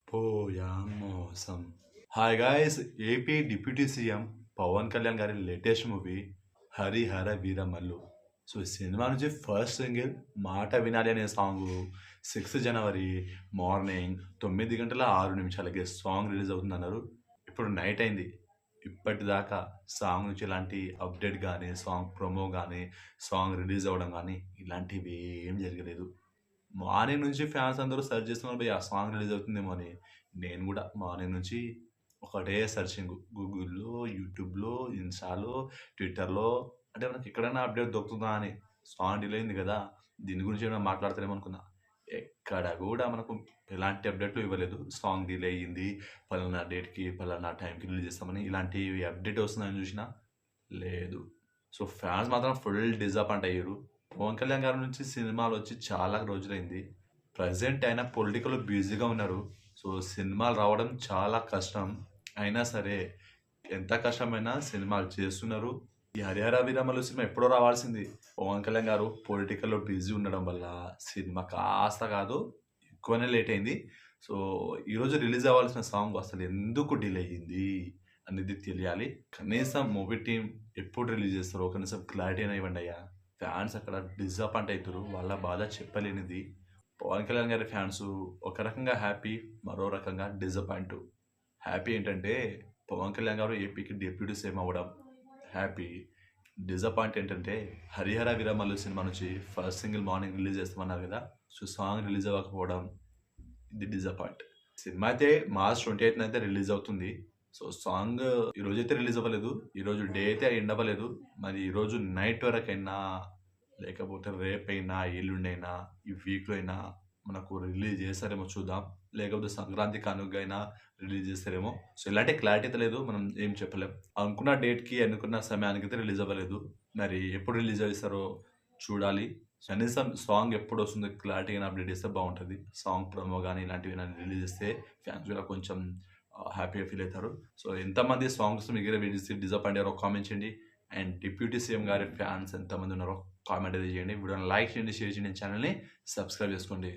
పోయా మోసం. Hi guys, AP deputy CM Pawan Kalyan గారి latest movie Harihara Veeramallu. So ఈ సినిమా నుంచి ఫస్ట్ సింగిల్ మాట వినాలి అనే సాంగ్ 6 జనవరి మార్నింగ్ 9:06 సాంగ్ రిలీజ్ అవుతుందన్నారు. ఇప్పుడు నైట్ అయింది. ఇప్పటిదాకా సాంగ్ నుంచి ఎలాంటి అప్డేట్ కానీ, సాంగ్ ప్రోమో కానీ, సాంగ్ రిలీజ్ అవ్వడం కానీ ఇలాంటివి ఏం జరగలేదు. మార్నింగ్ నుంచి ఫ్యాన్స్ అందరూ సెర్చ్ చేస్తున్నారు భయ్ ఆ సాంగ్ రిలీజ్ అవుతుందేమో అని. నేను కూడా మార్నింగ్ నుంచి ఒకటే సెర్చింగ్ గూగుల్‌లో, యూట్యూబ్‌లో, ఇన్‌స్టాలో, ట్విట్టర్‌లో, అంటే మనకి ఎక్కడైనా అప్డేట్ దొరుకుతుందా అని. సాంగ్ డిలే అయింది కదా! దీని గురించి ఏమైనా మాట్లాడతారేమో అనుకున్నా. ఎక్కడ కూడా మనకు ఎలాంటి అప్డేట్లు ఇవ్వలేదు. సాంగ్ డిలే అయ్యింది. పలానా డేట్‌కి, పలానా టైంకి రిలీజ్ చేస్తామని ఇలాంటివి అప్డేట్ వస్తుందని చూసినా లేదు. సో ఫ్యాన్స్ మాత్రం ఫుల్ డిసప్పాయింట్ అయ్యారు. పవన్ కళ్యాణ్ గారి నుంచి సినిమాలు వచ్చి చాలా రోజులైంది. ప్రజెంట్ ఆయన పొలిటికల్‌లో బిజీగా ఉన్నారు. సో సినిమాలు రావడం చాలా కష్టం. అయినా సరే ఎంత కష్టమైనా సినిమాలు చేస్తున్నారు. ఈ 'హరిహర వీరమల్లు' సినిమా ఎప్పుడో రావాల్సింది. పవన్ కళ్యాణ్ గారు పొలిటికల్‌లో బిజీ ఉండడం వల్ల సినిమా కాస్త కాదు ఎక్కువనే లేట్ అయింది. సో ఈరోజు రిలీజ్ అవ్వాల్సిన సాంగ్ అసలు ఎందుకు డిలే అయ్యింది అనేది తెలియాలి. కనీసం మూవీ టీమ్ ఎప్పుడు రిలీజ్ చేస్తారో కనీసం క్లారిటీ అయినా ఇవ్వండి అయ్యా. ఫ్యాన్స్ అక్కడ డిసప్పాయింట్ అవుతారు. వాళ్ళ బాధ చెప్పలేనిది. పవన్ కళ్యాణ్ గారి ఫ్యాన్స్ ఒక రకంగా హ్యాపీ, మరో రకంగా డిసప్పాయింట్. హ్యాపీ ఏంటంటే పవన్ కళ్యాణ్ గారు ఏపీకి డిప్యూటీ సీఎం అవ్వడం హ్యాపీ. డిసప్పాయింట్ ఏంటంటే హరిహర వీరమల్లు సినిమా నుంచి ఫస్ట్ సింగిల్ మార్నింగ్ రిలీజ్ చేస్తామన్నారు కదా! సో సాంగ్ రిలీజ్ అవ్వకపోవడం ఇది డిసప్పాయింట్. సినిమా అయితే మార్చ్ 28న అయితే రిలీజ్ అవుతుంది. సో సాంగ్ ఈరోజైతే రిలీజ్ అవ్వలేదు. ఈరోజు డే అయితే ఎండ్ అవ్వలేదు. మరి ఈరోజు నైట్ వరకైనా, లేకపోతే రేపైనా, ఎల్లుండైనా, ఈ వీక్‌లో అయినా మనకు రిలీజ్ చేస్తారేమో చూద్దాం. లేకపోతే సంక్రాంతి కానుకగా అయినా రిలీజ్ చేస్తారేమో. సో ఎలాంటి క్లారిటీ అయితే లేదు. మనం ఏం చెప్పలేం. అనుకున్న డేట్‌కి, అనుకున్న సమయానికైతే రిలీజ్ అవ్వలేదు. మరి ఎప్పుడు రిలీజ్ చేస్తారో చూడాలి. కనీసం సాంగ్ ఎప్పుడొస్తుందో క్లారిటీగా అప్డేట్ చేస్తే బాగుంటుంది. సాంగ్ ప్రోమో కానీ ఇలాంటివి ఏమైనా రిలీజ్ చేస్తే ఫ్యాన్స్ కూడా కొంచెం హ్యాపీగా ఫీల్ అవుతారు. సో ఎంతమంది సాంగ్స్ మీ దగ్గర వెయిట్ చేసి డిసప్పాయింట్ అయ్యారో కామెంట్ చేయండి. అండ్ డిప్యూటీ సీఎం గారి ఫ్యాన్స్ ఎంతమంది ఉన్నారో కామెంట్ అయితే చేయండి. వీడియోని లైక్ చేయండి, షేర్ చేయండి, ఛానల్ని సబ్స్క్రైబ్ చేసుకోండి.